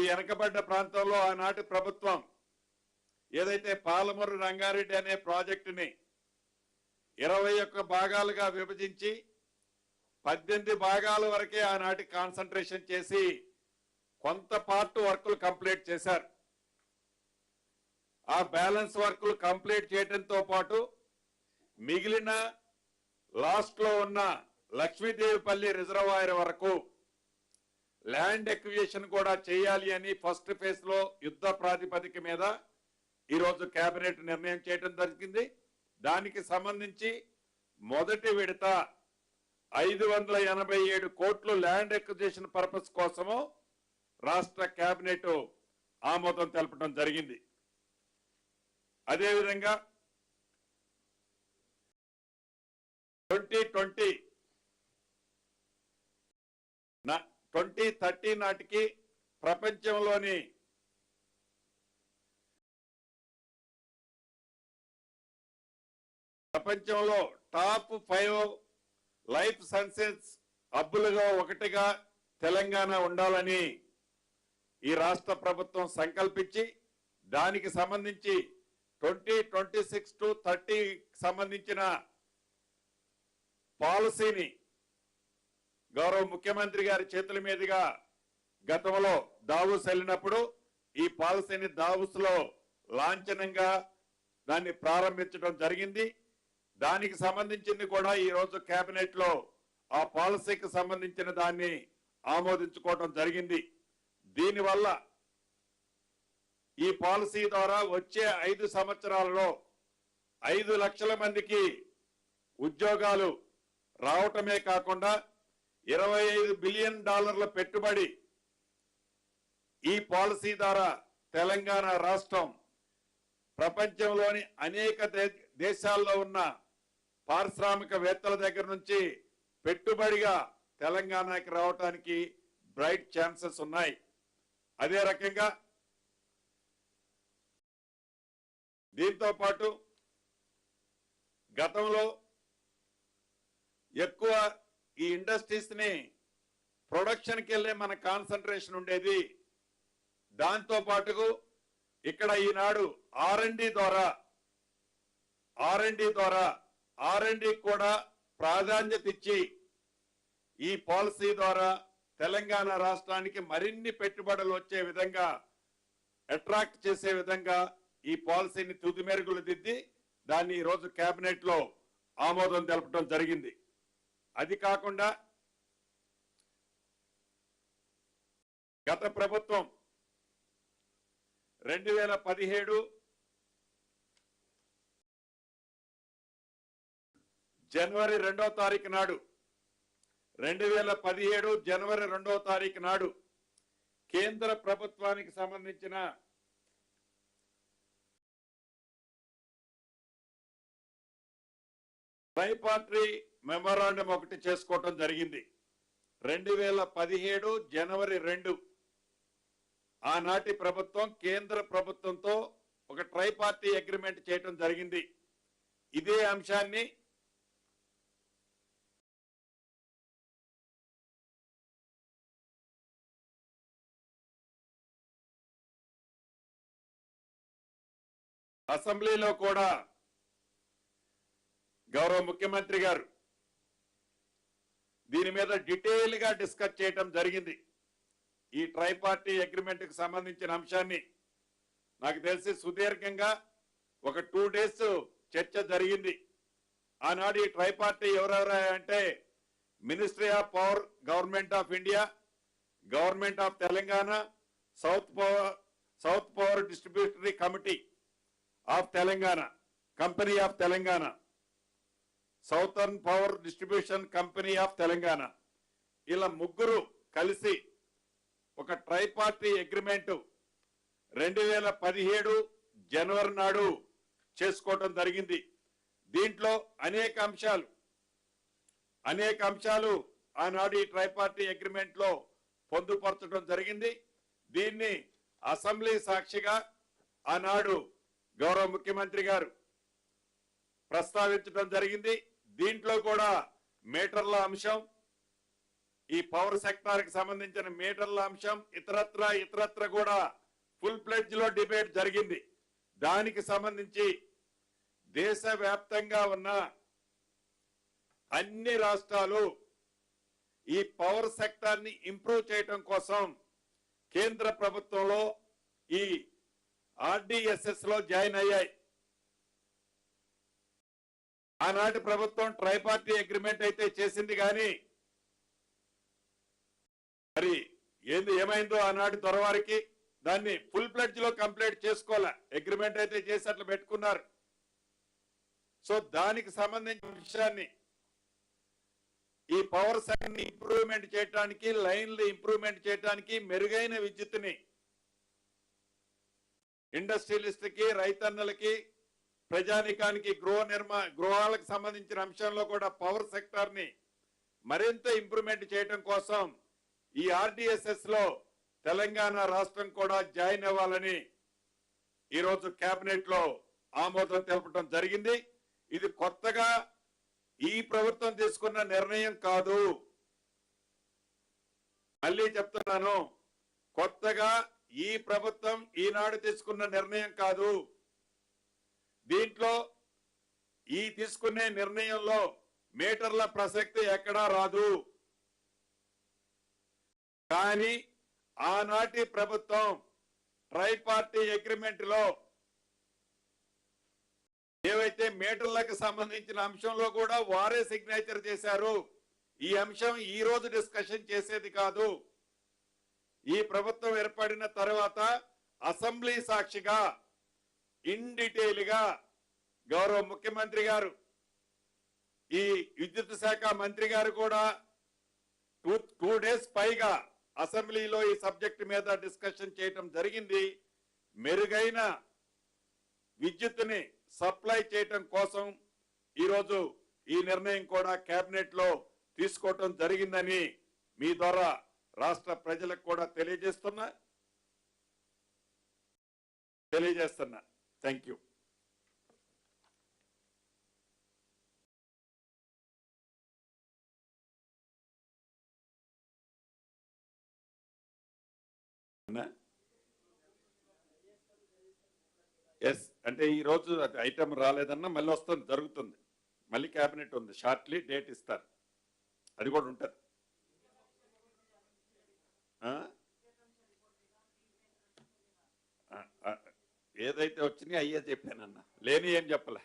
ఈ వెనకబడ్డ ప్రాంతంలో ఆనాటి ప్రభుత్వం ఏదైతే పాలమూరు రంగారెడ్డి అనే ప్రాజెక్టుని 21 భాగాలుగా విభజించి 18 భాగాల వరకే ఆనాటి కాన్సంట్రేషన్ చేసి కొంత పార్ట్ వర్కులు కంప్లీట్ చేశారు. ఆ బ్యాలెన్స్ వర్కులు కంప్లీట్ చేయడంతో పాటు మిగిలిన లాస్ట్ లో ఉన్న లక్ష్మీదేవిపల్లి రిజర్వాయర్ వరకు ల్యాండ్ ఎక్విజిషన్ కూడా చేయాలి అని ఫస్ట్ ఫేజ్ లో యుద్ధ ప్రాతిపదిక మీద ఈరోజు కేబినెట్ నిర్ణయం చేయడం జరిగింది. దానికి సంబంధించి మొదటి విడత 587 కోట్లు ల్యాండ్ ఎక్విజిషన్ పర్పస్ కోసము రాష్ట్ర కేబినెట్ ఆమోదం తెలపడం జరిగింది. అదేవిధంగా 2030 నాటికి ప్రపంచంలో టాప్ 5 లైఫ్ సైన్సెస్ హబ్బులుగా ఒకటిగా తెలంగాణ ఉండాలని ఈ రాష్ట్ర ప్రభుత్వం సంకల్పించి దానికి సంబంధించి 2026 to 30 సంబంధించిన పాలసీని గౌరవ ముఖ్యమంత్రి గారి చేతుల మీదుగా గతంలో దావోస్ వెళ్ళినప్పుడు ఈ పాలసీని దావోస్ లో లాంఛనంగా దాన్ని ప్రారంభించడం జరిగింది. దానికి సంబంధించింది కూడా ఈ రోజు కేబినెట్ లో ఆ పాలసీకి సంబంధించిన దాన్ని ఆమోదించుకోవడం జరిగింది. దీనివల్ల ఈ పాలసీ ద్వారా వచ్చే 5 సంవత్సరాలలో 5 లక్షల మందికి ఉద్యోగాలు రావటమే కాకుండా $25 బిలియన్ పెట్టుబడి ఈ పాలసీ ద్వారా తెలంగాణ రాష్ట్రం ప్రపంచంలోని అనేక దేశాల్లో ఉన్న పారిశ్రామికవేత్తల దగ్గర నుంచి పెట్టుబడిగా తెలంగాణకి రావడానికి బ్రైట్ ఛాన్సెస్ ఉన్నాయి. అదే రకంగా దీంతో పాటు గతంలో ఎక్కువ ఈ ఇండస్ట్రీస్ ని ప్రొడక్షన్ కి వెళ్ళే మన కాన్సంట్రేషన్ ఉండేది. దాంతో పాటు ఇక్కడ ఈనాడు R&D కూడా ప్రాధాన్యత ఇచ్చి ఈ పాలసీ ద్వారా తెలంగాణ రాష్ట్రానికి మరిన్ని పెట్టుబడులు వచ్చే విధంగా అట్రాక్ట్ చేసే విధంగా ఈ పాలసీని తుది మెరుగులు దిద్ది దాన్ని ఈరోజు కేబినెట్ లో ఆమోదం తెలపడం జరిగింది. అది కాకుండా గత ప్రభుత్వం 2017 జనవరి 2వ తారీఖు నాడు 2017 జనవరి 2వ తారీఖు నాడు కేంద్ర ప్రభుత్వానికి సంబంధించిన ట్రైపార్టీ మెమోరాండం ఒకటి చేసుకోవటం జరిగింది. 2017 జనవరి 2 ఆనాటి ప్రభుత్వం కేంద్ర ప్రభుత్వంతో ఒక ట్రైపార్టీ అగ్రిమెంట్ చేయటం జరిగింది. ఇదే అంశాన్ని అసెంబ్లీలో కూడా గౌరవ ముఖ్యమంత్రి గారు దీని మీద డీటెయిల్ గా డిస్కస్ చేయటం జరిగింది. ఈ ట్రైపార్టీ అగ్రిమెంట్ కి సంబంధించిన అంశాన్ని నాకు తెలిసి సుదీర్ఘంగా ఒక 2 days చర్చ జరిగింది. ఆనాడు ఈ ట్రైపార్టీ ఎవరెవరా అంటే ministry of power government of India, government of Telangana, south power distributary committee of Telangana, company of Telangana, southern power distribution company of Telangana, ఇలా ముగ్గురు కలిసి ఒక ట్రైపార్టీ అగ్రిమెంట్ 2017 జనవరి నాడు చేసుకోవటం జరిగింది. దీంట్లో అనేక అంశాలు ఆనాడు ఈ ట్రైపార్టీ అగ్రిమెంట్ లో పొందుపరచడం జరిగింది. దీన్ని అసెంబ్లీ సాక్షిగా ఆనాడు గౌరవ ముఖ్యమంత్రి గారు ప్రస్తావించడం జరిగింది. దీంట్లో కూడా మీటర్ల అంశం, ఈ పవర్ సెక్టార్ కి సంబంధించిన మీటర్ల అంశం ఇతరత్ర కూడా ఫుల్ ప్లెడ్జ్ లో డిబేట్ జరిగింది. దానికి సంబంధించి దేశవ్యాప్తంగా ఉన్న అన్ని రాష్ట్రాలు ఈ పవర్ సెక్టార్ ని ఇంప్రూవ్ చేయడం కోసం కేంద్ర ప్రభుత్వంలో ఈ ఆర్డిఎస్ఎస్ లో జాయిన్ అయ్యాయి. ఆనాటి ప్రభుత్వం ట్రైపార్టీ అగ్రిమెంట్ అయితే చేసింది, కానీ మరి ఏమైందో ఆనాటి దొరవారికి దాన్ని ఫుల్ ప్లెడ్జ్ లో కంప్లీట్ చేసుకోలే. అగ్రిమెంట్ అయితే చేసి అట్లా పెట్టుకున్నారు. సో దానికి సంబంధించిన విషయాన్ని ఈ పవర్ సెక్టర్ ని ఇంప్రూవ్మెంట్ చేయడానికి, లైన్లు ఇంప్రూవ్మెంట్ చేయడానికి, మెరుగైన విద్యుత్తుని ఇండస్ట్రియలిస్ట్ కి, రైతన్నలకి, ప్రజానికానికి, గృహాలకు సంబంధించిన అంశంలో కూడా పవర్ సెక్టార్ ని మరింత ఇంప్రూవ్మెంట్ చేయడం కోసం ఈ ఆర్డిఎస్ఎస్ లో తెలంగాణ రాష్ట్రం కూడా జాయిన్ అవ్వాలని ఈరోజు కేబినెట్ లో ఆమోదం తెలపడం జరిగింది. ఇది కొత్తగా ఈ ప్రభుత్వం తీసుకున్న నిర్ణయం కాదు. మళ్ళీ చెప్తున్నాను, కొత్తగా ఈ ప్రభుత్వం ఈనాడు తీసుకున్న నిర్ణయం కాదు. దీంట్లో ఈ తీసుకునే నిర్ణయంలో మీటర్ల ప్రసక్తి ఎక్కడా రాదు. కానీ ఆనాటి ప్రభుత్వం ట్రైపార్టీ అగ్రిమెంట్ లో ఏవైతే మీటర్లకు సంబంధించిన అంశంలో కూడా వారే సిగ్నేచర్ చేశారు. ఈ అంశం ఈ రోజు డిస్కషన్ చేసేది కాదు. ఈ ప్రభుత్వం ఏర్పడిన తర్వాత అసెంబ్లీ సాక్షిగా ఇన్ డీటెయిల్ గా గౌరవ ముఖ్యమంత్రి గారు, ఈ విద్యుత్ శాఖ మంత్రి గారు కూడా 2 డేస్ పైగా అసెంబ్లీలో ఈ సబ్జెక్ట్ మీద డిస్కషన్ చేయటం జరిగింది. మెరుగైన విద్యుత్తుని సప్లై చేయటం కోసం ఈరోజు ఈ నిర్ణయం కూడా కేబినెట్ లో తీసుకోవటం జరిగిందని మీ ద్వారా రాష్ట్ర ప్రజలకు కూడా తెలియజేస్తున్నా. Thank you. ఎస్ అంటే ఈ రోజు ఐటమ్ రాలేదన్నా మళ్ళీ వస్తుంది, జరుగుతుంది. మళ్ళీ క్యాబినెట్ ఉంది, షార్ట్లీ డేట్ ఇస్తారు, అది కూడా ఉంటుంది. ఏదైతే వచ్చినాయి అయ్యే చెప్పానన్నా, లేని ఏం చెప్పలే.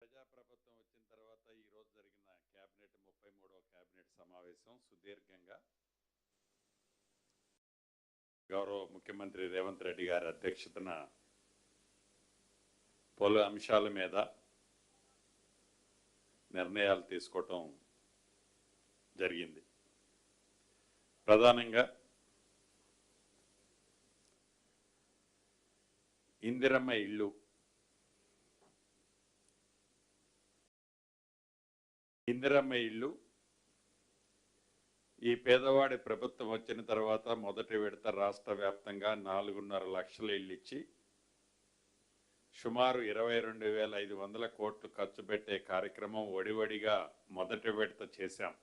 ప్రజాప్రభుత్వం వచ్చిన తర్వాత ఈ రోజు జరిగిన కేబినెట్ 33వ కేబినెట్ సమావేశం సుదీర్ఘంగా గౌరవ ముఖ్యమంత్రి రేవంత్ రెడ్డి గారి అధ్యక్షతన పలు అంశాల మీద నిర్ణయాలు తీసుకోవటం జరిగింది. ప్రధానంగా ఇందిరమ్మ ఇల్లు, ఈ పేదవాడి ప్రభుత్వం వచ్చిన తర్వాత మొదటి విడత రాష్ట్ర వ్యాప్తంగా 4.5 లక్షల ఇళ్ళు ఇచ్చి సుమారు 22,500 కోట్లు ఖర్చు పెట్టే కార్యక్రమం ఒడివడిగా మొదటి విడత చేశాం.